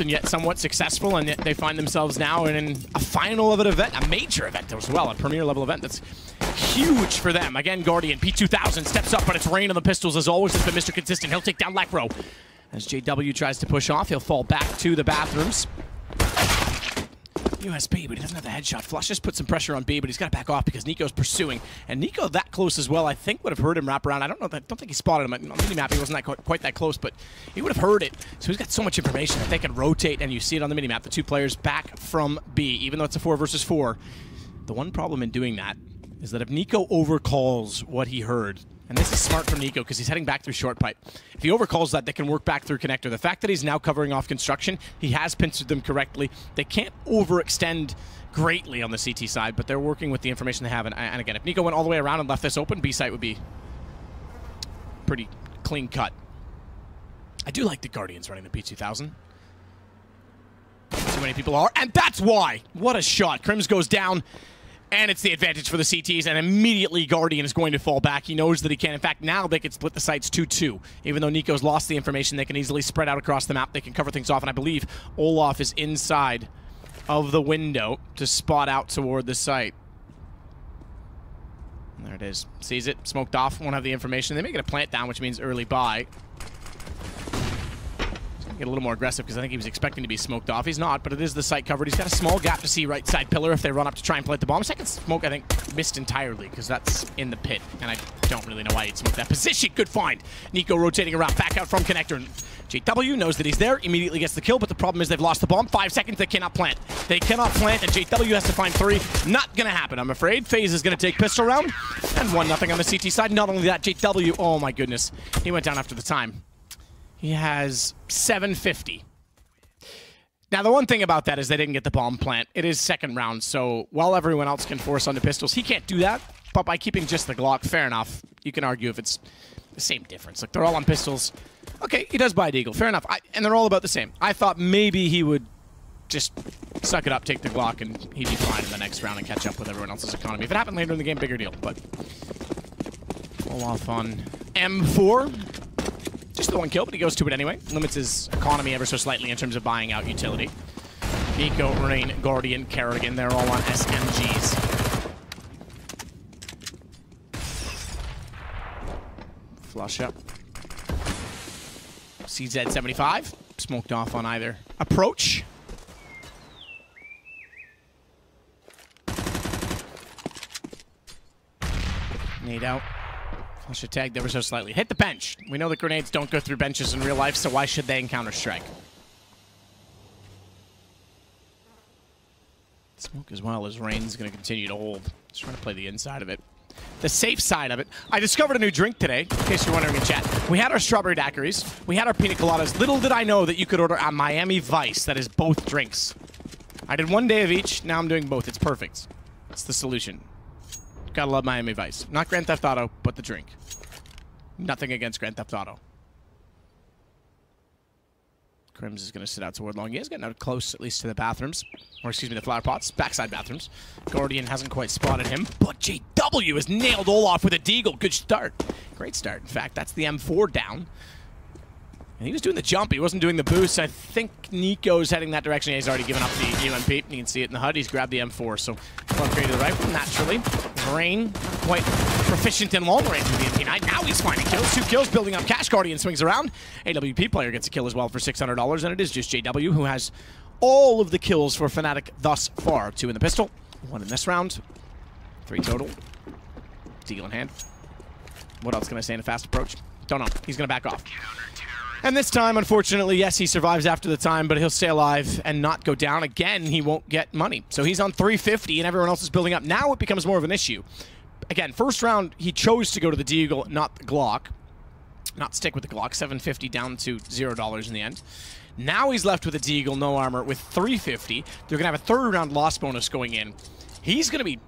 difficult and yet somewhat successful, and yet they find themselves now in a final of an event, a major event as well, a premier level event that's huge for them. Again, Guardian, P2000 steps up, but it's Rain on the pistols as always. Has been Mr. Consistent. He'll take down Lekro. As JW tries to push off, he'll fall back to the bathrooms. USB, but he doesn't have the headshot. Flush just put some pressure on B, but he's got to back off because Nico's pursuing. And Nico that close as well, I think would have heard him wrap around. I don't think he spotted him. On the minimap, he wasn't quite that close, but he would have heard it. So he's got so much information that they can rotate, and you see it on the minimap. The two players back from B, even though it's a 4 versus 4. The one problem in doing that is that if Nico overcalls what he heard, and this is smart from Nico because he's heading back through short pipe. If he overcalls that, they can work back through connector. The fact that he's now covering off construction, he has pincered them correctly. They can't overextend greatly on the CT side, but they're working with the information they have. And again, if Nico went all the way around and left this open, B site would be pretty clean cut. I do like the Guardians running the P2000. Too many people are, and that's why. What a shot. Crims goes down. And it's the advantage for the CTs, and immediately Guardian is going to fall back. He knows that he can. In fact, now they can split the sites 2-2. Even though Nico's lost the information, they can easily spread out across the map. They can cover things off, and I believe Olaf is inside of the window to spot out toward the site. And there it is. Sees it, smoked off, won't have the information. They may get a plant down, which means early buy. Get a little more aggressive because I think he was expecting to be smoked off. He's not, but it is the site covered. He's got a small gap to see right side pillar if they run up to try and plant the bomb. Second smoke, I think, missed entirely because that's in the pit, and I don't really know why he'd smoke that position. Good find. Nico rotating around, back out from connector. And JW knows that he's there, immediately gets the kill, but the problem is they've lost the bomb. 5 seconds, they cannot plant. They cannot plant, and JW has to find 3. Not going to happen, I'm afraid. FaZe is going to take pistol round, and 1-0 on the CT side. Not only that, JW, oh my goodness, he went down after the time. He has 750. Now, the one thing about that is they didn't get the bomb plant. It is second round, so while everyone else can force onto pistols, he can't do that. But by keeping just the Glock, fair enough. You can argue if it's the same difference. Like, they're all on pistols. Okay, he does buy Deagle, fair enough. And they're all about the same. I thought maybe he would just suck it up, take the Glock, and he'd be fine in the next round and catch up with everyone else's economy. If it happened later in the game, bigger deal. But pull off on M4. Just the 1 kill, but he goes to it anyway. Limits his economy ever so slightly in terms of buying out utility. Nico, Rain, Guardian, Kerrigan, they're all on SMGs. Flush up. CZ75, smoked off on either approach. Nade out. Flush it tagged ever so slightly. Hit the bench. We know that grenades don't go through benches in real life, so why should they in Counter-Strike? Smoke as well as Rain's going to continue to hold. Just trying to play the inside of it. The safe side of it. I discovered a new drink today, in case you're wondering in chat. We had our strawberry daiquiris. We had our pina coladas. Little did I know that you could order a Miami Vice that is both drinks. I did 1 day of each. Now I'm doing both. It's perfect. It's the solution. Gotta love Miami Vice. Not Grand Theft Auto, but the drink. Nothing against Grand Theft Auto. Crims is going to sit out toward long. He is getting out close, at least to the bathrooms. Or, excuse me, the flower pots. Backside bathrooms. Guardian hasn't quite spotted him. But JW has nailed Olaf with a deagle. Good start. Great start. In fact, that's the M4 down. And he was doing the jump. He wasn't doing the boost. I think Nico's heading that direction. He's already given up the UMP. You can see it in the HUD. He's grabbed the M4. So, upgrade to the rifle, naturally. Rain, quite proficient in long range with the MP9. Now he's finding kills. 2 kills, building up cash. Guardian swings around. AWP player gets a kill as well for $600. And it is just JW who has all of the kills for Fnatic thus far. 2 in the pistol. 1 in this round. 3 total. Deagle in hand. What else can I say in a fast approach? Don't know. He's going to back off. And this time, unfortunately, yes, he survives after the time, but he'll stay alive and not go down. Again, he won't get money. So he's on 350, and everyone else is building up. Now it becomes more of an issue. Again, first round, he chose to go to the Deagle, not the Glock. Not stick with the Glock. 750 down to $0 in the end. Now he's left with a Deagle, no armor, with 350. They're going to have a third round loss bonus going in. He's going to be,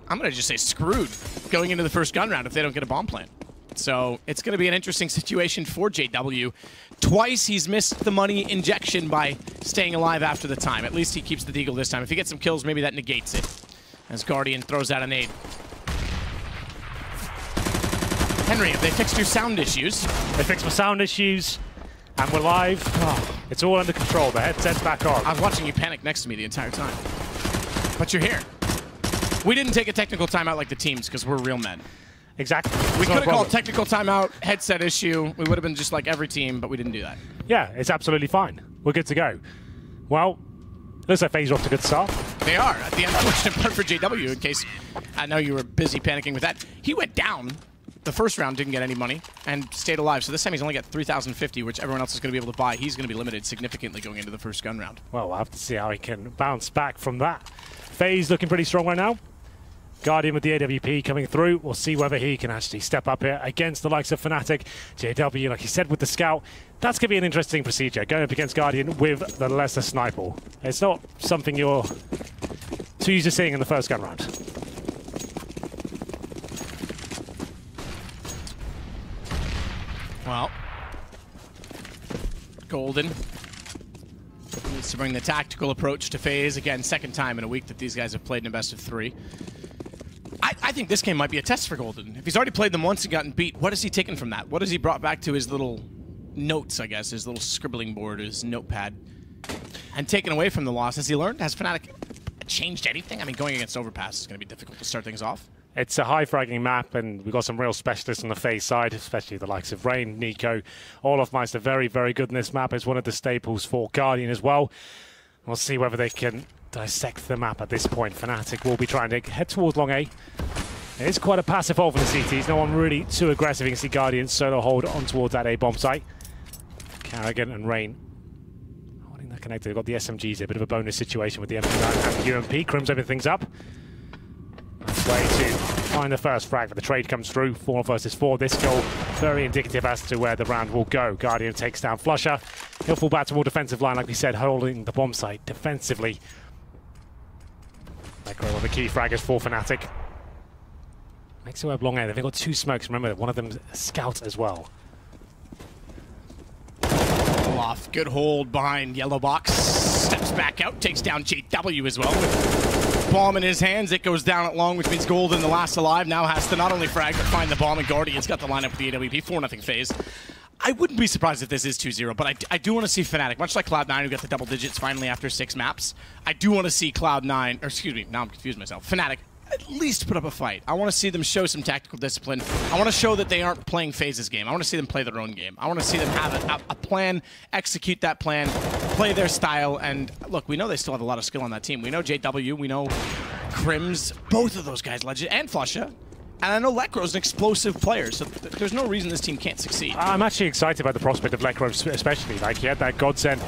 I'm going to just say screwed, going into the first gun round if they don't get a bomb plant. So it's going to be an interesting situation for JW. Twice he's missed the money injection by staying alive after the time. At least he keeps the Deagle this time. If he gets some kills, maybe that negates it. As Guardian throws out a nade. Henry, have they fixed your sound issues? They fixed my sound issues, and we're live. Oh. It's all under control. The headset's back on. I was watching you panic next to me the entire time. But you're here. We didn't take a technical timeout like the teams because we're real men. Exactly. We could have called technical timeout, headset issue. We would have been just like every team, but we didn't do that. Yeah, it's absolutely fine. We're good to go. Well, looks like FaZe are off to a good start. They are. At the unfortunate part for JW, in case I know you were busy panicking with that. He went down. The first round didn't get any money and stayed alive. So this time he's only got 3,050, which everyone else is going to be able to buy. He's going to be limited significantly going into the first gun round. Well, we'll have to see how he can bounce back from that. FaZe looking pretty strong right now. Guardian with the AWP coming through. We'll see whether he can actually step up here against the likes of Fnatic. JW, like he said, with the scout. That's going to be an interesting procedure, going up against Guardian with the lesser sniper. It's not something you're too used to seeing in the first gun round. Well, Golden needs to bring the tactical approach to FaZe. Again, second time in a week that these guys have played in a best of 3. I think this game might be a test for Golden. If he's already played them once and gotten beat, what has he taken from that? What has he brought back to his little notes, I guess, his little scribbling board, his notepad, and taken away from the loss? Has he learned? Has Fnatic changed anything? I mean, going against Overpass is going to be difficult to start things off. It's a high-fragging map, and we've got some real specialists on the FaZe side, especially the likes of Rain, Nico. Olofmeister very, very good in this map. It's one of the staples for Guardian as well. We'll see whether they can dissect the map at this point. Fnatic will be trying to head towards long A. It is quite a passive hold for the CTs. No one really too aggressive. You can see Guardian solo hold on towards that A bomb site. Carrigan and Rain holding that connected. They've got the SMGs here. A bit of a bonus situation with the MP9 and the UMP. Crims everything things up. Nice way to find the first frag, but the trade comes through. 4 versus 4. This goal very indicative as to where the round will go. Guardian takes down Flusher. He'll fall back to more defensive line, like we said, holding the bomb site defensively. Like one of the key fraggers for Fnatic. Makes it web long end. They've got 2 smokes. Remember, one of them's a scout as well. Off. Good hold behind yellow box. Steps back out, takes down JW as well. With bomb in his hands, it goes down at long, which means Golden, the last alive, now has to not only frag, but find the bomb, and Guardian's got the lineup with the AWP. 4-0 FaZe. I wouldn't be surprised if this is 2-0, but I do want to see Fnatic, much like Cloud9, who got the double digits finally after 6 maps. I do want to see Cloud9, or excuse me, now I'm confused myself, Fnatic, at least put up a fight. I want to see them show some tactical discipline. I want to show that they aren't playing FaZe's game. I want to see them play their own game. I want to see them have a plan, execute that plan, play their style, and look, we know they still have a lot of skill on that team. We know JW, we know Crims, both of those guys, legend, and Flusha. And I know Lekro's an explosive player, so there's no reason this team can't succeed. I'm actually excited by the prospect of Lekro, especially. Like, he had that godsend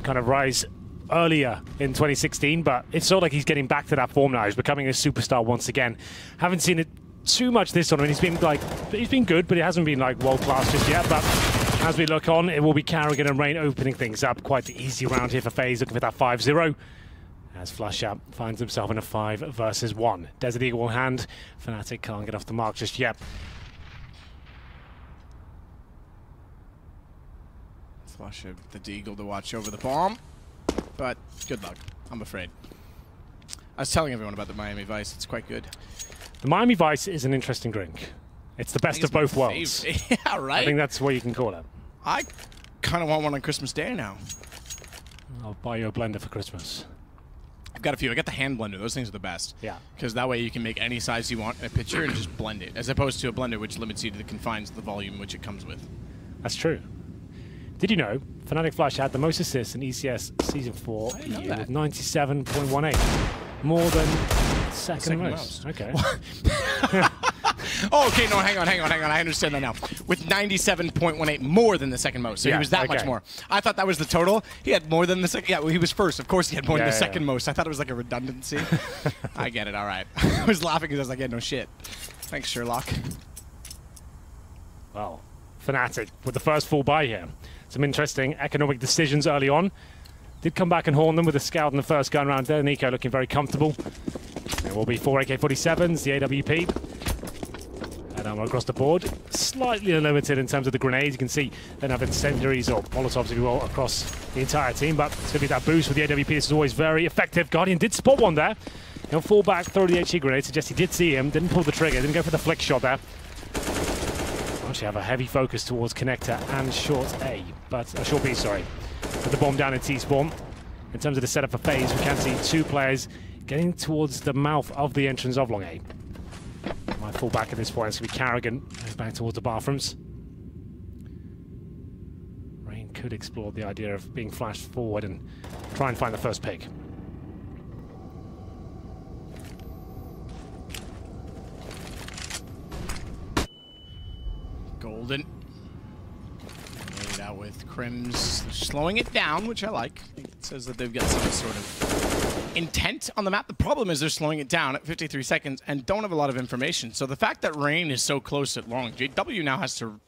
kind of rise earlier in 2016, but it's sort of like he's getting back to that form now. He's becoming a superstar once again. Haven't seen it too much this tournament. He's been good, but it hasn't been like world class just yet. But as we look on, it will be Carrigan and Rain opening things up. Quite the easy round here for FaZe, looking for that 5-0. As Flusher finds himself in a 5 versus 1. Desert Eagle in hand. Fnatic can't get off the mark just yet. Flusher, the Deagle to watch over the bomb. But good luck, I'm afraid. I was telling everyone about the Miami Vice. It's quite good. The Miami Vice is an interesting drink. It's the best of both worlds. Yeah, right? I think that's what you can call it. I kind of want one on Christmas Day now. I'll buy you a blender for Christmas. I've got a few. I got the hand blender. Those things are the best. Yeah. Because that way you can make any size you want in a pitcher and just blend it, as opposed to a blender which limits you to the confines of the volume which it comes with. That's true. Did you know Fnatic Flash had the most assists in ECS Season 4 with 97.18? More than second most. Okay. Oh, okay, no, hang on. I understand that now. With 97.18, more than the second most. So he was that much more. I thought that was the total. He had more than the second. Yeah, well, he was first. Of course he had more than the second most. I thought it was like a redundancy. I get it, all right. I was laughing because I was like, yeah, no shit. Thanks, Sherlock. Well, Fnatic with the first full buy here. Some interesting economic decisions early on. Did come back and horn them with a scout in the first gun round there. Nico looking very comfortable. There will be 4 AK-47s, the AWP. And across the board, slightly limited in terms of the grenades. You can see they don't have incendiaries or molotovs, if you will, across the entire team. But it's going to be that boost with the AWP. This is always very effective. Guardian did spot one there. He'll fall back, throw the HE grenade. Suggests he did see him. Didn't pull the trigger. Didn't go for the flick shot there. Actually have a heavy focus towards connector and short A, but short B, sorry. with the bomb down in T-spawn. In terms of the setup for FaZe, we can see two players getting towards the mouth of the entrance of Long A. Might fall back at this point. It's going to be Carrigan goes back towards the bathrooms. Rain could explore the idea of being flashed forward and try and find the first pick. Golden. Made it out with Crims. They're slowing it down, which I like. I think it says that they've got some sort of intent on the map. The problem is they're slowing it down at 53 seconds and don't have a lot of information. So the fact that Rain is so close at long, JW now has to,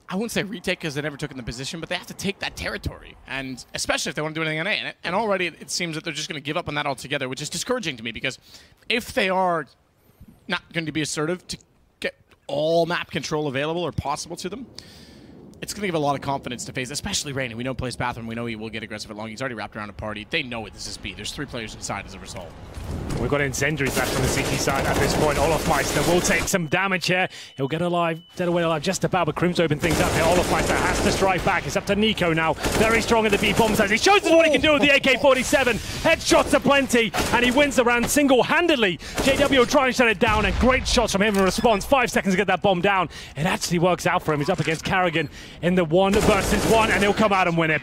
I wouldn't say retake because they never took in the position, but they have to take that territory. And especially if they want to do anything on A. And already it seems that they're just going to give up on that altogether, which is discouraging to me because if they are not going to be assertive to get all map control available or possible to them, it's going to give a lot of confidence to FaZe, especially Rain. And we know plays bathroom. We know he will get aggressive at long. He's already wrapped around a party. They know it. This is B. There's 3 players inside as a result. We've got incendiaries left on the CT side at this point. Olofmeister will take some damage here. He'll get away alive just about, but Crims open things up here. Olofmeister has to strike back. It's up to Nico now. Very strong at the B bomb size. He shows us what he can do with the AK-47. Headshots aplenty, and he wins the round single-handedly. JW will try and shut it down, and great shots from him in response. 5 seconds to get that bomb down. It actually works out for him. He's up against Carrigan in the 1 versus 1, and he'll come out and win it.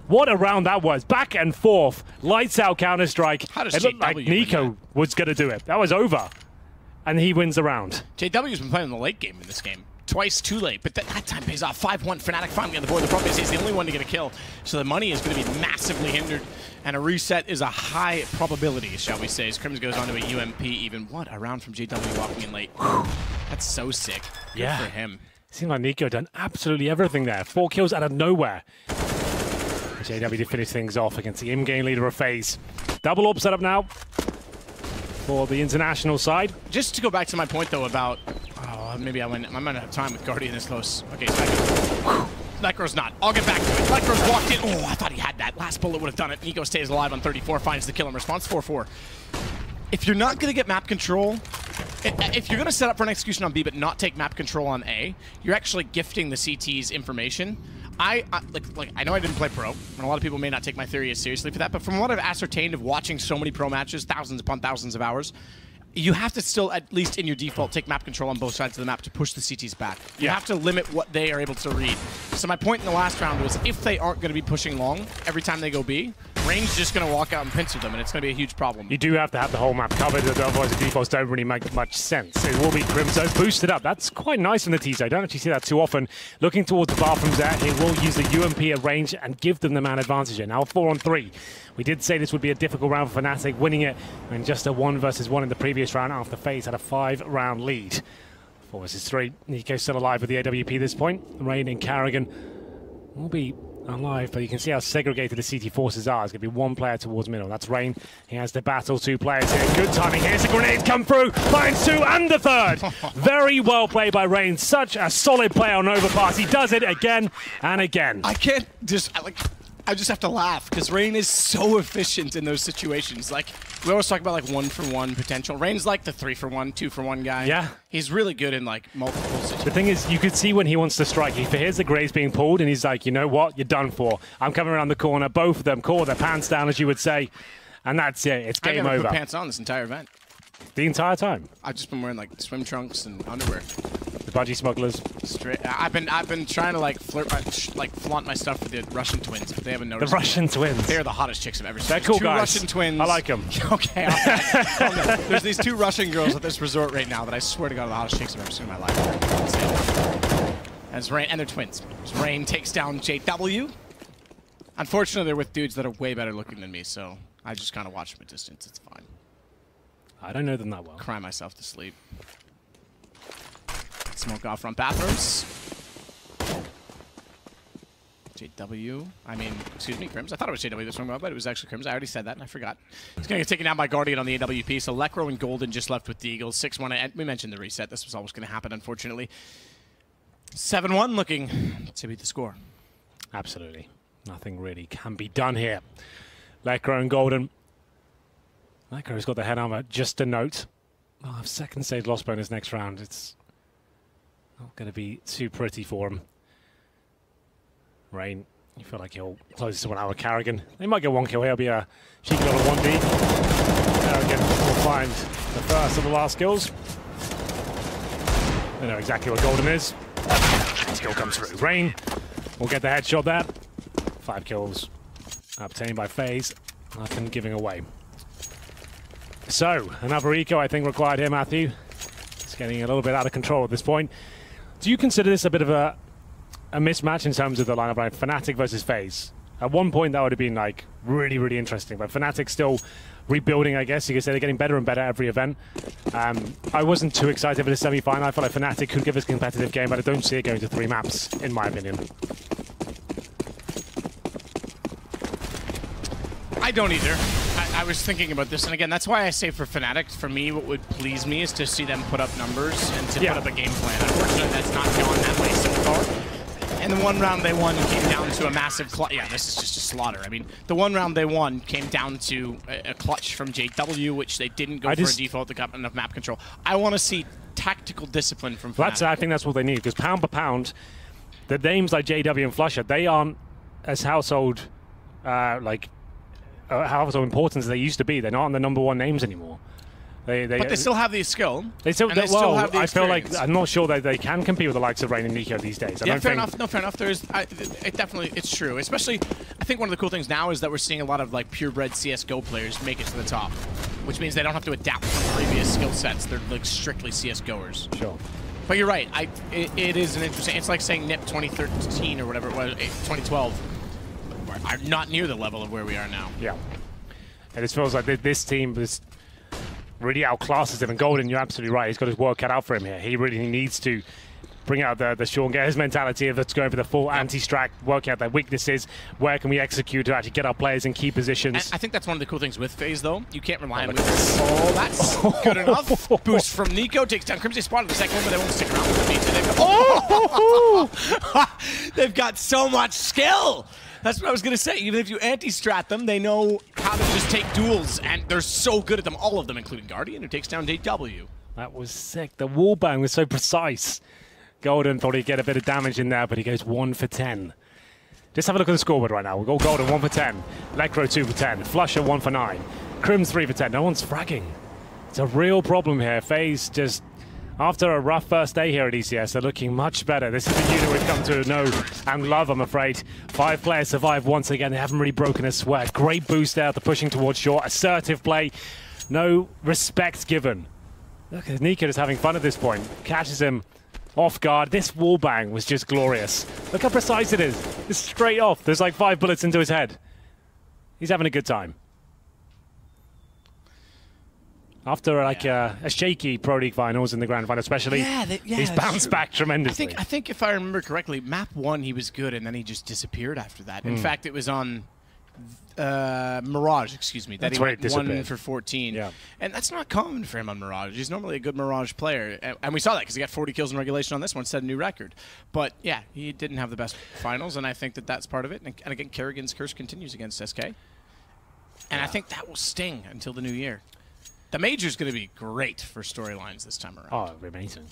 What a round that was. Back and forth. Lights out Counter-Strike. It looked like Nico was going to do it. That was over. And he wins the round. JW's been playing the late game in this game. Twice too late, but that time pays off. 5-1. Fnatic finally on the board. The problem is he's the only one to get a kill. So the money is going to be massively hindered. And a reset is a high probability, shall we say. As Crims goes on to a UMP even. What? A round from JW walking in late. That's so sick. Good for him. Seemed like Nico done absolutely everything there. 4 kills out of nowhere. JW to finish things off against the in-game leader of FaZe. Double up set up now for the international side. Just to go back to my point, though, about... Oh, maybe I might not have time with Guardian this close. Okay, so Lecro's not. I'll get back to it. Lecro's walked in. Oh, I thought he had that. Last bullet would have done it. Nico stays alive on 34, finds the kill in response. 4-4. If you're not going to get map control... If you're going to set up for an execution on B but not take map control on A, you're actually gifting the CT's information. I know I didn't play pro, and a lot of people may not take my theory as seriously for that, but from what I've ascertained of watching so many pro matches, thousands upon thousands of hours, you have to still, at least in your default, take map control on both sides of the map to push the CTs back. You have to limit what they are able to read. So my point in the last round was, if they aren't going to be pushing long every time they go B, Rain's just going to walk out and pincer them, and it's going to be a huge problem. You do have to have the whole map covered, otherwise the defaults don't really make much sense. It will be Crimson boosted up. That's quite nice in the teaser. I don't actually see that too often. Looking towards the bathrooms there, he will use the UMP at range and give them the man advantage here. Now 4-on-3. We did say this would be a difficult round for Fnatic, winning it in just a 1 versus 1 in the previous round after FaZe had a 5-round lead. 4 versus 3. Nico still alive with the AWP at this point. Rain and Carrigan will be alive, but you can see how segregated the CT forces are. It's going to be 1 player towards middle. That's Rain. He has to battle 2 players here. Good timing. Here's the grenades come through. Finds 2 and the 3rd. Very well played by Rain. Such a solid play on overpass. He does it again and again. I can't just... I just have to laugh because Rain is so efficient in those situations. Like, we always talk about like 1-for-1 potential. Rain's like the 3-for-1, 2-for-1 guy. Yeah. He's really good in like multiple situations. The thing is, you could see when he wants to strike. He hears the grenades being pulled and he's like, you know what? You're done for. I'm coming around the corner. Both of them call their pants down, as you would say. And that's it. It's game over. I never put pants on this entire event. The entire time? I've just been wearing like swim trunks and underwear. The budgie smugglers. Straight. I've been trying to like flaunt my stuff with the Russian twins, but they haven't noticed. The Russian twins. They're the hottest chicks I've ever seen. They're cool 2 guys. Russian twins. I like them. Okay. There's these 2 Russian girls at this resort right now that I swear to God are the hottest chicks I've ever seen in my life. As Rain, and they're twins. As Rain takes down JW. Unfortunately, they're with dudes that are way better looking than me, so I just kind of watch from a distance. It's fine. I don't know them that well. Cry myself to sleep. Smoke off front bathrooms. JW. I mean, excuse me, Crims. I thought it was JW this one, but it was actually Crims. I already said that, and I forgot. He's going to get taken down by Guardian on the AWP, so Lecro and Golden just left with the Eagles. 6-1. We mentioned the reset. This was always going to happen, unfortunately. 7-1 looking to beat the score. Absolutely. Nothing really can be done here. Lecro and Golden. Lecro's got the head armor. Just a note. I'll have 2nd stage loss bonus next round. It's not going to be too pretty for him. Rain You feel like he'll close this one out with Carrigan. They might get one kill here. It'll be a cheeky little 1D. Carrigan will find the first of the last kills. They know exactly what Golden is. Skill comes through. Rain will get the headshot there. 5 kills obtained by FaZe. Nothing giving away. So, another eco I think required here, Matthew. It's getting a little bit out of control at this point. Do you consider this a bit of a mismatch in terms of the lineup, right? Fnatic versus FaZe. At one point that would have been like really, really interesting, but Fnatic still rebuilding, I guess you could say. They're getting better and better every event. I wasn't too excited for the semi-final. I felt like Fnatic could give us a competitive game, but I don't see it going to 3 maps, in my opinion. I don't either. I was thinking about this, and again, that's why I say for Fnatic, for me, what would please me is to see them put up numbers and to put up a game plan. Unfortunately, that's not gone that way so far. And the one round they won came down to a massive clutch. Yeah, this is just a slaughter. I mean, the one round they won came down to a clutch from JW, which they didn't go for a default. They got enough map control. I want to see tactical discipline from Fnatic. I think that's what they need, because pound per pound, the names like JW and Flusher, they aren't as household important as they used to be. They're not on the #1 names anymore. But they still have the skill. They still have the I feel like I'm not sure that they can compete with the likes of Rain and Nico these days. Fair enough. No, fair enough. It's true. Especially, I think one of the cool things now is that we're seeing a lot of like purebred CS:GO players make it to the top, which means they don't have to adapt from previous skill sets. They're like strictly CS:GOers. Sure. But you're right. It is an interesting. It's like saying NIP 2013 or whatever it was, 2012. Are not near the level of where we are now. Yeah. And it feels like this team is really outclasses them. And Golden, you're absolutely right. He's got his work cut out for him here. He really needs to bring out the Sean, get his mentality of let's go for the full anti-strack, work out their weaknesses. Where can we execute to actually get our players in key positions? I think that's one of the cool things with FaZe, though. You can't rely on weaknesses. Oh, that's good enough. Boost from Nico, takes down Crimson. Spotted the second one, but they won't stick around with the they've got so much skill. That's what I was going to say. Even if you anti-strat them, they know how to just take duels, and they're so good at them, all of them, including Guardian, who takes down JW. That was sick. The wallbang was so precise. Golden thought he'd get a bit of damage in there, but he goes 1 for 10. Just have a look at the scoreboard right now. We'll go Golden 1 for 10. Lecro 2 for 10. Flusher 1 for 9. Crims 3 for 10. No one's fragging. It's a real problem here. FaZe just, after a rough first day here at ECS, they're looking much better. This is the unit we've come to know and love, I'm afraid. 5 players survive once again. They haven't really broken a sweat. Great boost out, the pushing towards short. Assertive play. No respect given. Look at Nico just having fun at this point. Catches him off guard. This wallbang was just glorious. Look how precise it is. It's straight off. There's like 5 bullets into his head. He's having a good time. After like a shaky Pro League finals in the grand final, especially, he's bounced back tremendously. I think if I remember correctly, map 1 he was good, and then he just disappeared after that. In fact, it was on Mirage, excuse me, that he went 1 for 14. Yeah. And that's not common for him on Mirage. He's normally a good Mirage player, and we saw that because he got 40 kills in regulation on this one, set a new record. But yeah, he didn't have the best finals, and I think that that's part of it. And again, Kerrigan's curse continues against SK, and I think that will sting until the new year. The Major's going to be great for storylines this time around. Oh, it'll be amazing.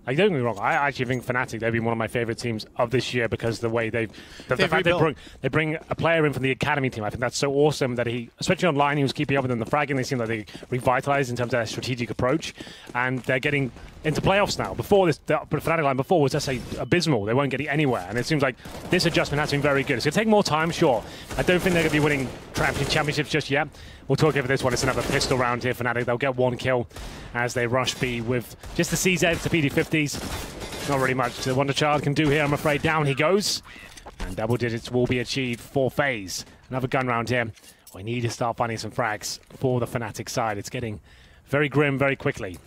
Like, don't get me wrong, I actually think Fnatic, they've been one of my favorite teams of this year because the way the fact they bring a player in from the academy team. I think that's so awesome that he, especially online, he was keeping up with them. The fragging, they seem like they revitalized in terms of their strategic approach, and they're getting into playoffs now. Before this, the Fnatic line before was just abysmal. They weren't getting anywhere, and it seems like this adjustment has been very good. It's going to take more time, sure. I don't think they're going to be winning championships just yet. We'll talk over this one. It's another pistol round here for Fnatic. They'll get 1 kill as they rush B with just the CZ to PD50s. Not really much the Wonder Child can do here, I'm afraid. Down he goes. And double digits will be achieved for FaZe. Another gun round here. We need to start finding some frags for the Fnatic side. It's getting very grim very quickly.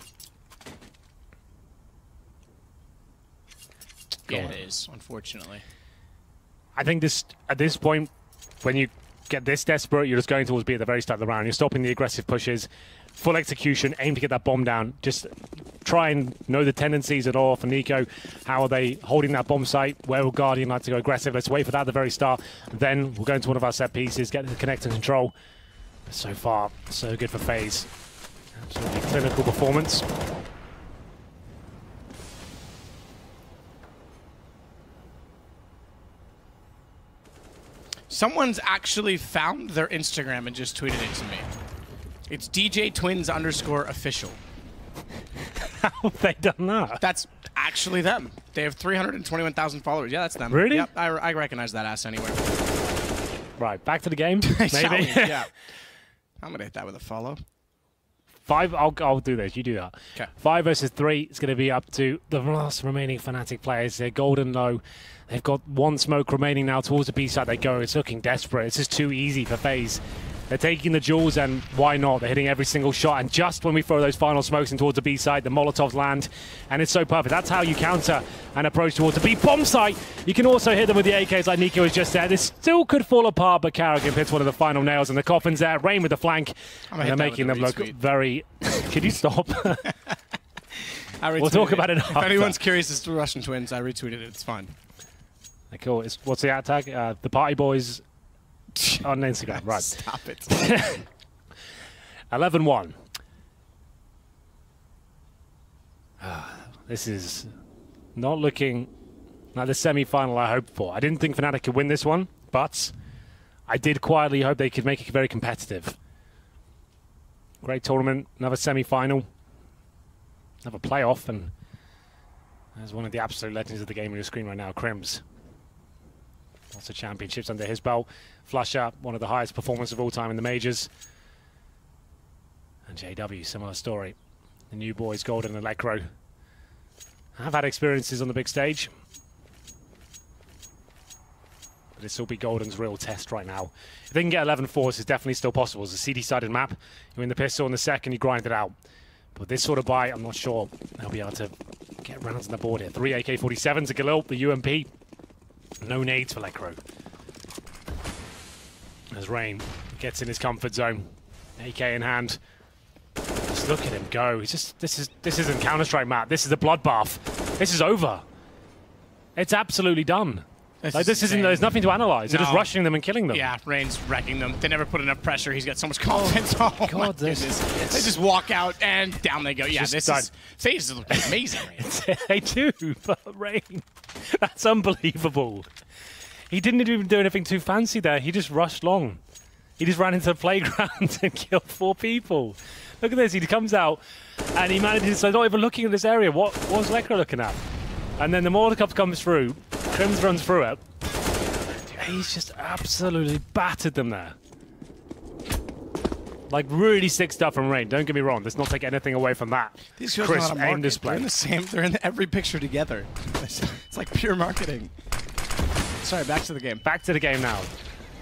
Yeah, it is, unfortunately. I think at this point, when you get this desperate, you're just going towards B at the very start of the round. You're stopping the aggressive pushes, full execution, aim to get that bomb down. Just try and know the tendencies at all for Nico. How are they holding that bomb site? Where will Guardian like to go aggressive? Let's wait for that at the very start. Then we'll go into one of our set pieces, get the connect and control. So far, so good for FaZe. Absolutely clinical performance. Someone's actually found their Instagram and just tweeted it to me. It's DJ_Twins_official. How have they done that? That's actually them. They have 321,000 followers. Yeah, that's them. Really? Yep, I recognize that ass anywhere. Right, back to the game, maybe? Yeah. I'm going to hit that with a follow. 5, I'll do this. You do that. Okay. 5 versus 3. It's going to be up to the last remaining Fnatic players. They're golden low. They've got one smoke remaining now towards the B side. They go. It's looking desperate. It's just too easy for FaZe. They're taking the jewels, and why not? They're hitting every single shot, and just when we throw those final smokes in towards the B side, the Molotovs land, and it's so perfect. That's how you counter an approach towards the B bomb site. You can also hit them with the AKs like Nico was just said. This still could fall apart, but Karrigan hits one of the final nails, and the coffin's there. Rain with the flank, and they're making them look very... Can you stop? We'll talk about it after. If anyone's curious as to Russian Twins, I retweeted it. It's fine. Cool. What's the tag? The Party Boys... on Instagram, right. Stop it. 11-1. This is not looking like the semi-final I hoped for. I didn't think Fnatic could win this one, but I did quietly hope they could make it very competitive. Great tournament, another semi-final, another playoff, and there's one of the absolute legends of the game on your screen right now, Crims. Lots of championships under his belt. Flusher, one of the highest performers of all time in the majors. And JW, similar story. The new boys, Golden and Electro, have had experiences on the big stage. But this will be Golden's real test right now. If they can get 11-4, this is definitely still possible. It's a CD-sided map. You win the pistol in the second, you grind it out. But this sort of buy, I'm not sure they'll be able to get rounds on the board here. 3 AK-47s to Galil, the UMP. No nades for Electro. As Rain gets in his comfort zone, AK in hand. Just look at him go. He's just this isn't Counter-Strike, Matt. This is a bloodbath. This is over. It's absolutely done. There's nothing to analyze. They're just rushing them and killing them. Yeah, Rain's wrecking them. They never put enough pressure. He's got so much confidence. Oh God, my goodness. They just walk out and down they go. Yeah, this is FaZe is looking amazing. They do, but Rain, that's unbelievable. He didn't even do anything too fancy there. He just rushed long. He just ran into the playground and killed 4 people. Look at this. He comes out and he manages. So not even looking at this area. What was Electro looking at? And then the Molotov comes through. Crims runs through it. He's just absolutely battered them there. Like really sick stuff from Rain. Don't get me wrong. Let's not take anything away from that. These girls crisp know how to aim display. They're in the same. They're in every picture together. It's like pure marketing. Sorry, back to the game. Back to the game now.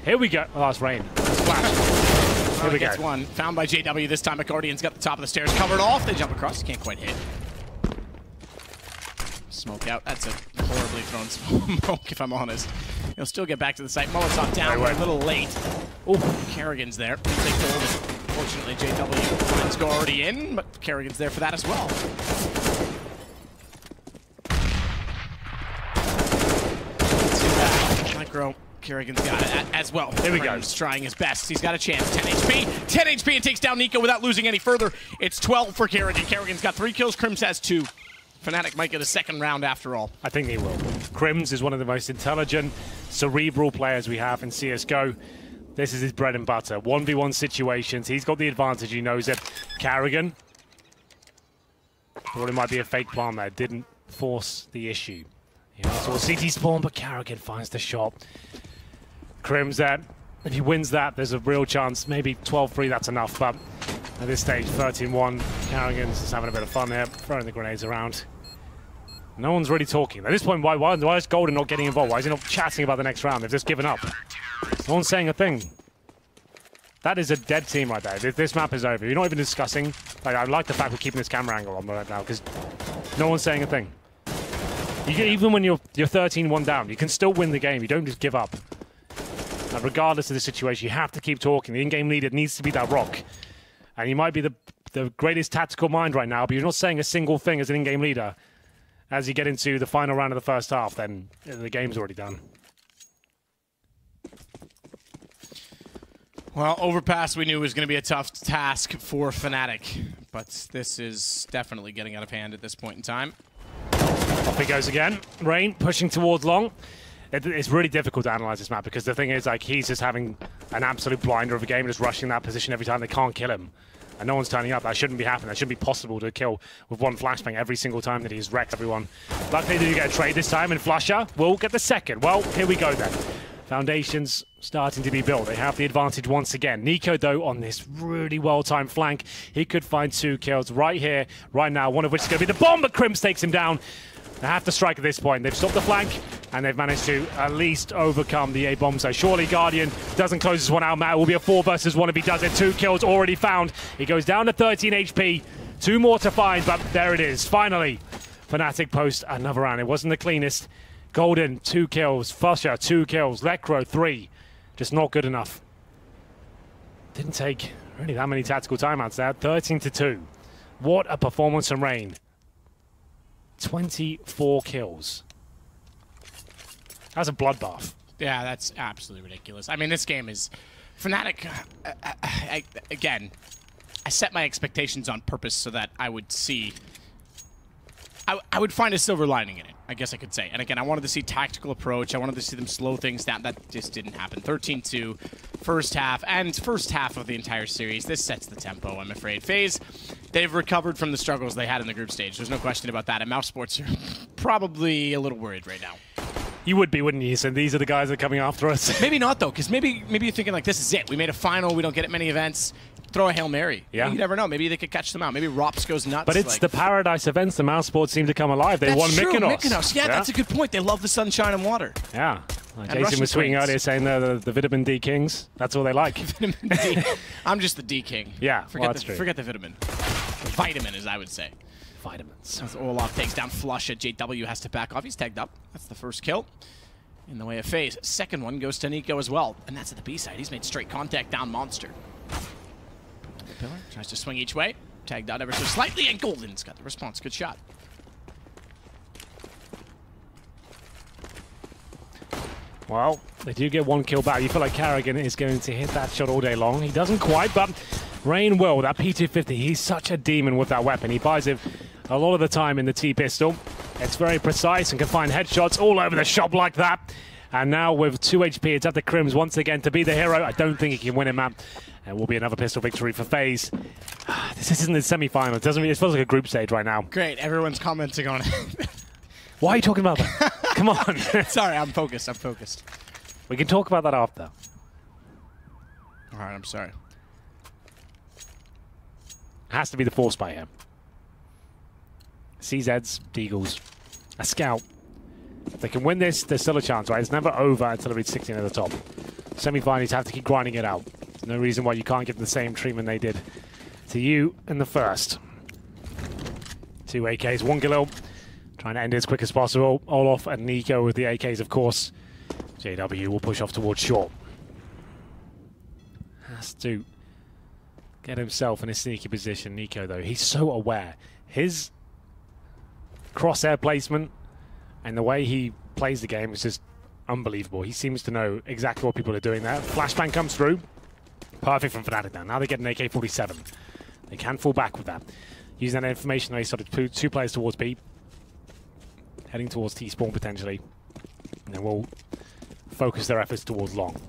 Here we go. Oh, that's Rain. Splash. Here we go. Gets one. Found by JW this time. Guardian's got the top of the stairs covered off. They jump across. Can't quite hit. Smoke out. That's a horribly thrown smoke, if I'm honest. He'll still get back to the site. Molotov down. A little late. Oh, Karrigan's there. Fortunately, JW finds Guardian, but Karrigan's there for that as well. Micro. Karrigan's got it as well. Here we go. He's trying his best. He's got a chance. 10 HP. 10 HP and takes down Nico without losing any further. It's 12 for Karrigan. Karrigan's got 3 kills. Crims has 2. Fnatic might get a second round after all. I think he will. Crims is one of the most intelligent, cerebral players we have in CSGO. This is his bread and butter. 1v1 situations. He's got the advantage. He knows it. Karrigan. Thought it might be a fake plan there. Didn't force the issue. You know, saw CT spawn, but Karrigan finds the shot. Crims there. If he wins that, there's a real chance. Maybe 12-3, that's enough. But at this stage, 13-1. Karrigan's just having a bit of fun here, throwing the grenades around. No one's really talking. At this point, why is Golden not getting involved? Why is he not chatting about the next round? They've just given up. No one's saying a thing. That is a dead team right there. This map is over. You're not even discussing. Like, I like the fact we're keeping this camera angle on right now because no one's saying a thing. Even when you're 13-1 down, you can still win the game. You don't just give up. Like, regardless of the situation, you have to keep talking. The in-game leader needs to be that rock. And you might be the greatest tactical mind right now, but you're not saying a single thing as an in-game leader. As you get into the final round of the first half, then the game's already done. Well, Overpass we knew was going to be a tough task for Fnatic, but this is definitely getting out of hand at this point in time. Off he goes again. Rain pushing towards long. It's really difficult to analyze this map because the thing is, like, he's just having an absolute blinder of a game, just rushing that position every time. They can't kill him. And no one's turning up. That shouldn't be happening. That shouldn't be possible to kill with one flashbang every single time that he's wrecked everyone. Luckily, they do get a trade this time, and Flusher will get the second. Well, here we go then. Foundations starting to be built. They have the advantage once again. Nico, though, on this really well-timed flank, he could find 2 kills right here, right now, one of which is going to be the bomb, but Crims takes him down. They have to strike at this point. They've stopped the flank, and they've managed to at least overcome the A-bomb. So surely Guardian doesn't close this one out. Matt, it will be a 4 versus 1 if he does it. 2 kills already found. He goes down to 13 HP. 2 more to find, but there it is. Finally, Fnatic post another round. It wasn't the cleanest. Golden, 2 kills. Fusha, 2 kills. Lekro, 3. Just not good enough. Didn't take really that many tactical timeouts there. 13-2. What a performance from Rain. 24 kills. That's a bloodbath. Yeah, that's absolutely ridiculous. I mean, this game is... Fnatic, again, I set my expectations on purpose so that I would see... I would find a silver lining in it, I guess I could say. And again, I wanted to see tactical approach. I wanted to see them slow things down. That just didn't happen. 13-2, first half, and first half of the entire series. This sets the tempo, I'm afraid. FaZe, they've recovered from the struggles they had in the group stage. There's no question about that. And Mouse Sports are probably a little worried right now. You would be, wouldn't you? So these are the guys that are coming after us. Maybe not, though, because maybe you're thinking, like, this is it. We made a final. We don't get it many events. Throw a Hail Mary. Yeah. You never know. Maybe they could catch them out. Maybe Rops goes nuts. But it's like, the Paradise events. The Mouse Sports seem to come alive. They won Mykonos. Mykonos. Yeah, that's a good point. They love the sunshine and water. Yeah. Like Jason was tweeting earlier saying the Vitamin D Kings. That's all they like. Vitamin D. I'm just the D King. Yeah, forget that's true. Forget the vitamin. Vitamin, as I would say. Vitamins. As Olaf takes down Flusha, JW has to back off. He's tagged up. That's the first kill in the way of FaZe. Second one goes to Nico as well. And that's at the B side. He's made straight contact down Monster. Pillar tries to swing each way. Tagged out ever so slightly, and Golden's got the response. Good shot. Well, they do get 1 kill back. You feel like Carrigan is going to hit that shot all day long. He doesn't quite, but Rain will. That P250, he's such a demon with that weapon. He buys it a lot of the time in the T-pistol. It's very precise and can find headshots all over the shop like that. And now with 2 HP, it's up to Crims once again to be the hero. I don't think he can win it, man. And will be another pistol victory for FaZe. This isn't the semi-final. It feels like a group stage right now. Great, everyone's commenting on it. Why are you talking about that? Come on. Sorry, I'm focused. I'm focused. We can talk about that after. All right, I'm sorry. Has to be the force by him. CZs, Deagles, a scout. If they can win this, there's still a chance, right? It's never over until they reach 16 at the top. Semi-finals have to keep grinding it out. No reason why you can't give them the same treatment they did to you in the first. 2 AKs, 1 Galil. Trying to end it as quick as possible. Olaf and Nico with the AKs, of course. JW will push off towards short. Has to get himself in a sneaky position. Nico, though, he's so aware. His crosshair placement and the way he plays the game is just unbelievable. He seems to know exactly what people are doing there. Flashbang comes through. Perfect from Fnatic now. Now they get an AK-47. They can fall back with that. Using that information, they started 2 players towards B. Heading towards T-spawn potentially. And then we'll focus their efforts towards long.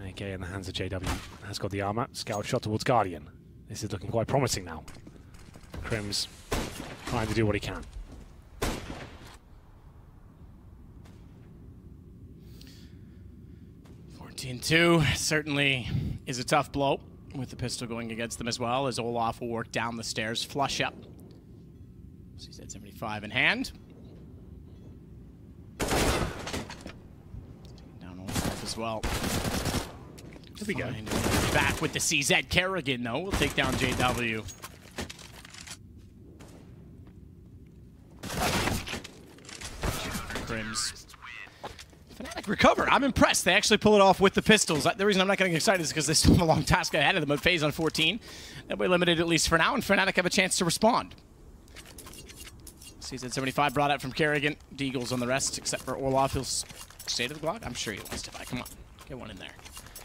AK in the hands of JW. Has got the armor. Scout shot towards Guardian. This is looking quite promising now. Crims trying to do what he can. Two certainly is a tough blow with the pistol going against them as well, as Olaf will work down the stairs, flush up. He's at 75 in hand. Taking down Olaf as well. Here we go. Back with the CZ. Kerrigan, though, will take down JW. Crims. Fnatic recover. I'm impressed. They actually pull it off with the pistols. The reason I'm not getting excited is because they still have a long task ahead of them. But FaZe on 14. They'll be limited at least for now, and Fnatic have a chance to respond. CZ 75 brought out from Kerrigan. Deagles on the rest, except for Olaf. He'll stay to the Glock. I'm sure he wants to buy. Come on. Get one in there.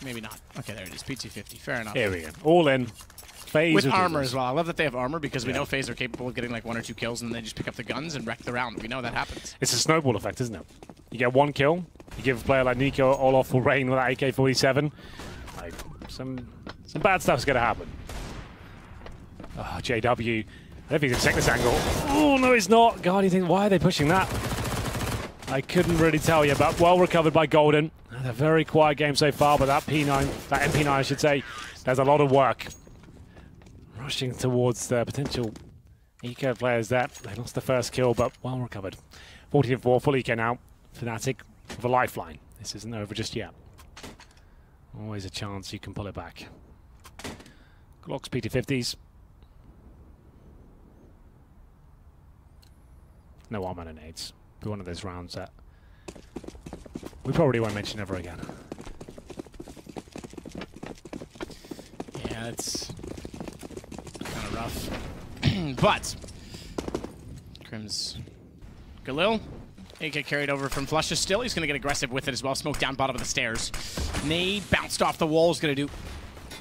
Maybe not. Okay, there it is. P250. Fair enough. Here we go. All in. FaZe with armor as well. I love that they have armor because we know FaZe are capable of getting like 1 or 2 kills and then they just pick up the guns and wreck the round. We know that happens. It's a snowball effect, isn't it? You get one kill. You give a player like Nico all off for Rain with that AK-47. Like, some bad stuff's going to happen. Oh, JW. I don't think he's going to take this angle. Oh, no, he's not. God, you think, why are they pushing that? I couldn't really tell you, but well recovered by Golden. Had a very quiet game so far, but that MP9 I should say, there's a lot of work. Rushing towards the potential eco players there. They lost the first kill, but well recovered. 14-4, full eco now. Fnatic with a lifeline. This isn't over just yet. Always a chance you can pull it back. Glocks, PT50s. No armor and nades. Be one of those rounds that we probably won't mention ever again. Yeah, it's kind of rough. But Crim's Galil, AK carried over from Flusha still. He's going to get aggressive with it as well. Smoke down bottom of the stairs. Nade bounced off the wall. Is going to do...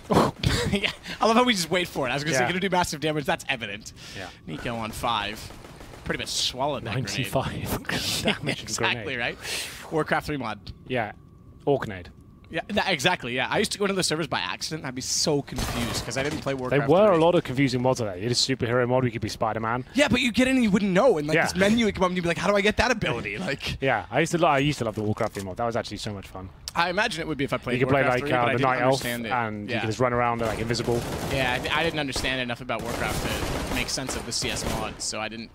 Oh. Yeah, I love how we just wait for it. I was going to say, going to do massive damage. That's evident. Yeah. Nico on 5. Pretty much swallowed that 95 damage. Exactly, right? Warcraft 3 mod. Yeah. Or grenade. Yeah, exactly, yeah. I used to go into the servers by accident. I'd be so confused because I didn't play Warcraft. There were a lot of confusing mods there. You had a superhero mod, you could be Spider-Man. Yeah, but you get in and you wouldn't know. And like this menu would come up and you'd be like, how do I get that ability? Like, yeah, I used to love the Warcraft mod. That was actually so much fun. I imagine it would be if I played You could play Warcraft like 3, the Night Elf and you could just run around like invisible. Yeah, I didn't understand enough about Warcraft to make sense of the CS mod, so I didn't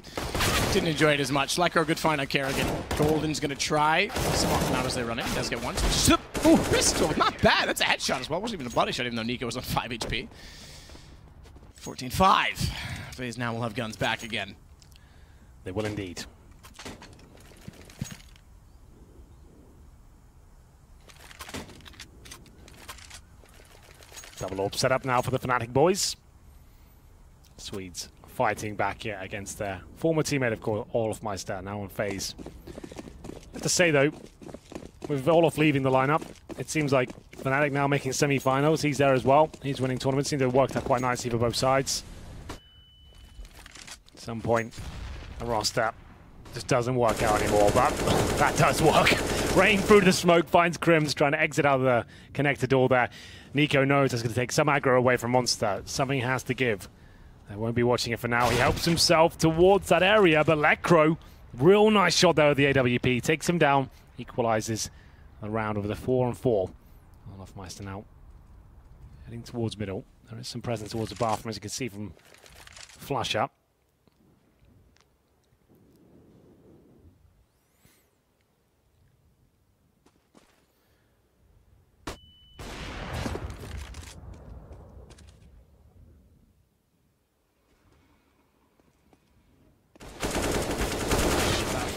enjoy it as much. Lycro, good find on Kerrigan. Golden's going to try. Swap him out as they run it. He does get one. Ooh, pistol. Not bad. That's a headshot as well. It wasn't even a body shot, even though Nico was on 5 HP. 14-5. FaZe now will have guns back again. They will indeed. Double orb set up now for the Fnatic boys. Swedes fighting back here against their former teammate, of course, Olofmeister, now on FaZe. I have to say, though, with Olof leaving the lineup, it seems like Fnatic now making semi-finals. He's there as well. He's winning tournaments. Seems to have worked out quite nicely for both sides. At some point, the roster just doesn't work out anymore, but that does work. Rain through the smoke, finds Crims, trying to exit out of the connector door there. Nico knows that's going to take some aggro away from Monster. Something has to give. They won't be watching it for now. He helps himself towards that area, but Lekro, real nice shot there with the AWP. Takes him down, equalizes the round with a 4-on-4. Olofmeister now heading towards middle. There is some presence towards the bathroom, as you can see from Flush Up.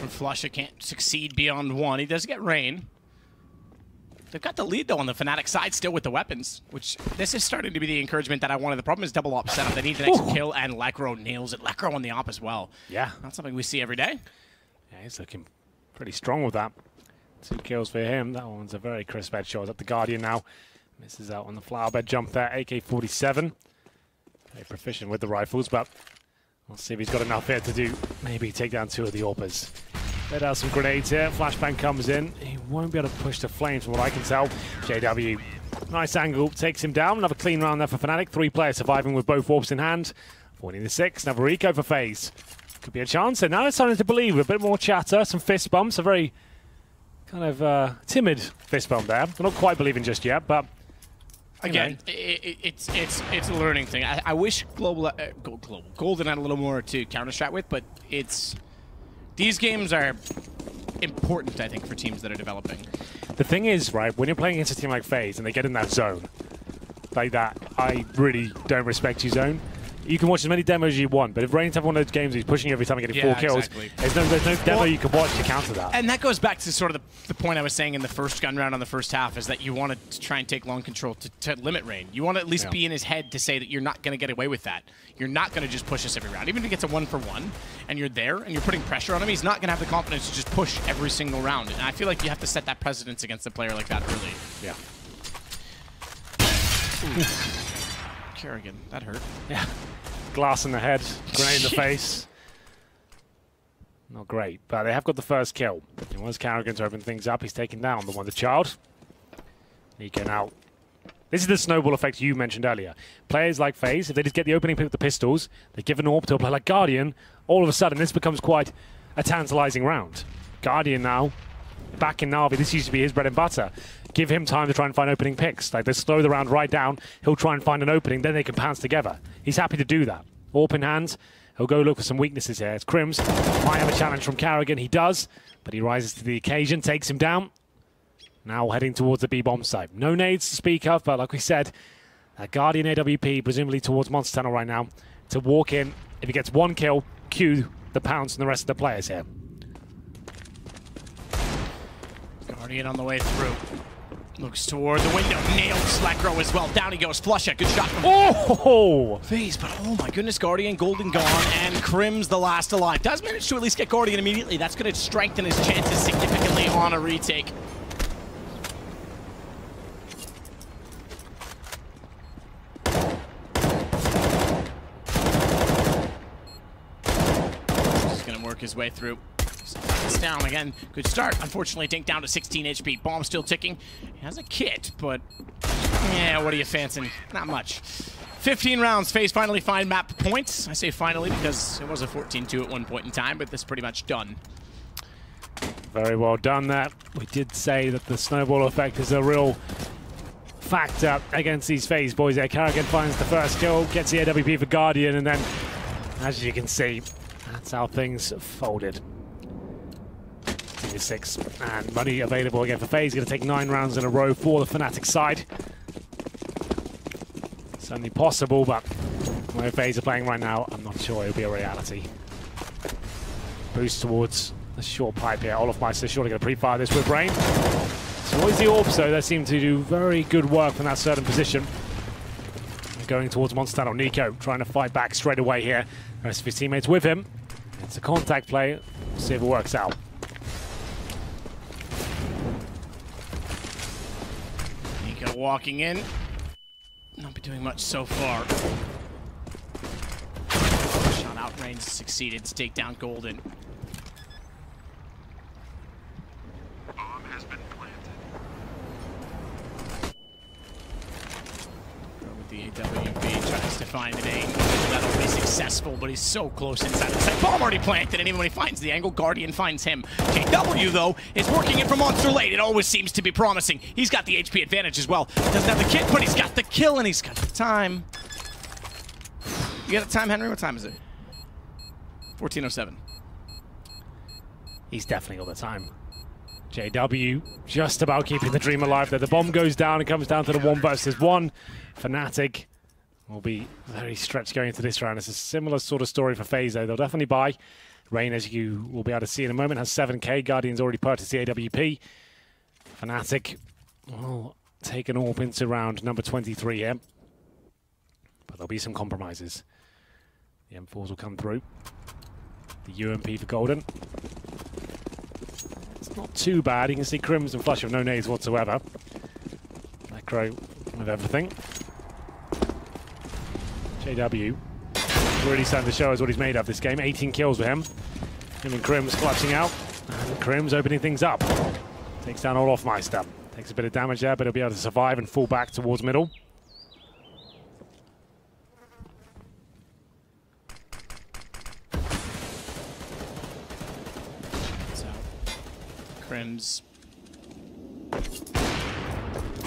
Flusha can't succeed beyond one. He does get Rain. They've got the lead, though, on the Fnatic side still with the weapons, which this is starting to be the encouragement that I wanted. The problem is double op setup. They need the next kill, and Lekro nails it. Lekro on the op as well. Yeah. Not something we see every day. Yeah, he's looking pretty strong with that. 2 kills for him. That one's a very crisp headshot. Up the Guardian now. Misses out on the flower bed jump there. AK-47. Very proficient with the rifles, but we'll see if he's got enough here to do maybe take down 2 of the AWPers. Let out some grenades here. Flashbang comes in. He won't be able to push the flames from what I can tell. JW, nice angle, takes him down. Another clean round there for Fnatic. 3 players surviving with both AWPs in hand. 14-6. Another eco for FaZe. Could be a chance. And now it's starting to believe. A bit more chatter, some fist bumps. A very kind of timid fist bump there. We're not quite believing just yet, but again, it's a learning thing. I wish Golden had a little more to counter-strat with, but these games are important, I think, for teams that are developing. The thing is, right, when you're playing against a team like FaZe and they get in that zone, like that, I really don't respect you zone. You can watch as many demos as you want, but if Rain's have one of those games where he's pushing you every time and getting 4 kills, exactly. there's no demo you can watch to counter that. And that goes back to sort of the point I was saying in the first gun round on the first half, is that you want to try and take long control to limit Rain. You want to at least be in his head to say that you're not going to get away with that. You're not going to just push us every round. Even if he gets a 1-for-1 and you're there and you're putting pressure on him, he's not going to have the confidence to just push every single round. And I feel like you have to set that precedence against a player like that early. Yeah. Kerrigan, that hurt. Yeah. Glass in the head, grenade in the face. Not great, but they have got the first kill. He wants Carrigan to open things up. He's taking down the Wonder Child. Nico now. This is the snowball effect you mentioned earlier. Players like FaZe, if they just get the opening pick with the pistols, they give an AWP to a player like Guardian, all of a sudden this becomes quite a tantalizing round. Guardian now, back in Na'Vi, this used to be his bread and butter. Give him time to try and find opening picks. Like, they slow the round right down, he'll try and find an opening, then they can pounce together. He's happy to do that. AWP in hand, he'll go look for some weaknesses here. It's Crims, might have a challenge from Carrigan, he does, but he rises to the occasion, takes him down. Now heading towards the B-bomb site. No nades to speak of, but like we said, Guardian AWP, presumably towards Monster Tunnel right now, to walk in. If he gets one kill, cue the pounce and the rest of the players here. Guardian on the way through. Looks toward the window, nailed Slacro as well. Down he goes, flush it, good shot from FaZe, but oh my goodness, Guardian, Golden gone, and Crims the last alive. Does manage to at least get Guardian immediately. That's going to strengthen his chances significantly on a retake. Work his way through. It's down again. Good start. Unfortunately, Dink down to 16 HP. Bomb still ticking. He has a kit, but yeah, what are you fancying? Not much. 15 rounds. FaZe finally find map points. I say finally because it was a 14-2 at one point in time, but this is pretty much done. Very well done that. We did say that the snowball effect is a real factor against these FaZe boys there. Carrigan finds the first kill, gets the AWP for Guardian, and then, as you can see, that's how things folded. 6 and money available again for FaZe. Going to take 9 rounds in a row for the Fnatic side. Certainly possible, but where FaZe are playing right now, I'm not sure it'll be a reality. Boost towards the short pipe here. Olofmeister surely going to pre-fire this with Rain. So always the AWP, so they seem to do very good work from that certain position. Going towards Monster Tunnel. Nico trying to fight back straight away here. The rest of his teammates with him. It's a contact play. We'll see if it works out. Nico walking in. Not be doing much so far. Shot out range succeeded to take down Golden. Bomb has been planted. With the AWP tries to find an angle. That'll be successful, but he's so close inside the site. Bomb already planted, and even when he finds the angle, Guardian finds him. JW, though, is working in from Monster Late. It always seems to be promising. He's got the HP advantage as well. Doesn't have the kit, but he's got the kill, and he's got the time. You got the time, Henry? What time is it? 14:07. He's definitely got the time. JW just about keeping the dream alive there. The bomb goes down. It comes down to the 1 versus 1. Fnatic will be very stretched going into this round. It's a similar sort of story for FaZe, though. They'll definitely buy. Rain, as you will be able to see in a moment, has 7k. Guardian's already purchased the AWP. Fnatic will take an AWP into round number 23 here. But there'll be some compromises. The M4s will come through. The UMP for Golden. It's not too bad. You can see Crims and Flush with no nades whatsoever. Macro with everything. JW really starting to show us what he's made of this game. 18 kills with him. Him and Crims clutching out. And Crims opening things up. Takes down Olofmeister. Takes a bit of damage there, but he'll be able to survive and fall back towards middle. So, Crims.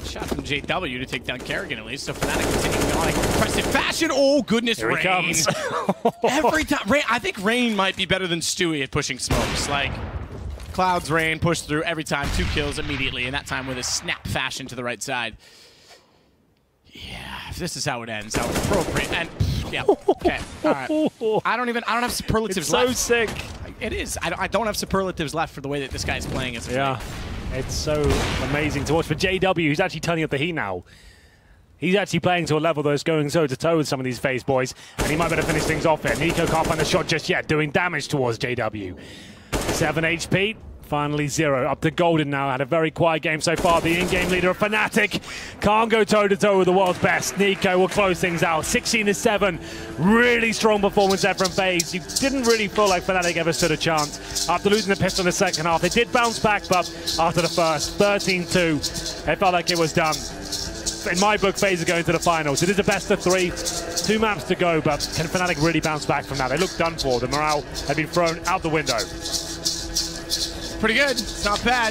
Shot from JW to take down Carrigan at least, so Fnatic continuing on in impressive fashion. Oh goodness, Here Rain! he comes. Every time, Rain. I think Rain might be better than Stewie at pushing smokes. Like Clouds, Rain push through every time, 2 kills immediately, and that time with a snap fashion to the right side. Yeah, if this is how it ends, how appropriate. And yeah, okay, all right. I don't have superlatives left. It's so sick. It is. I don't have superlatives left for the way that this guy's playing as a player. It's so amazing to watch. For JW, who's actually turning up the heat now. He's actually playing to a level that's going toe-to-toe with some of these FaZe boys, and he might better finish things off here. Nico can't find the shot just yet, doing damage towards JW. 7 HP. Finally 0, up to Golden now. Had a very quiet game so far. The in-game leader of Fnatic can't go toe-to-toe with the world's best. Nico will close things out. 16-7. Really strong performance there from FaZe. You didn't really feel like Fnatic ever stood a chance. After losing the pistol in the second half, they did bounce back, but after the first, 13-2, it felt like it was done. In my book, FaZe are going to the finals. It is a best of 3, 2 maps to go, but can Fnatic really bounce back from that? They look done for. The morale had been thrown out the window. Pretty good. It's not bad.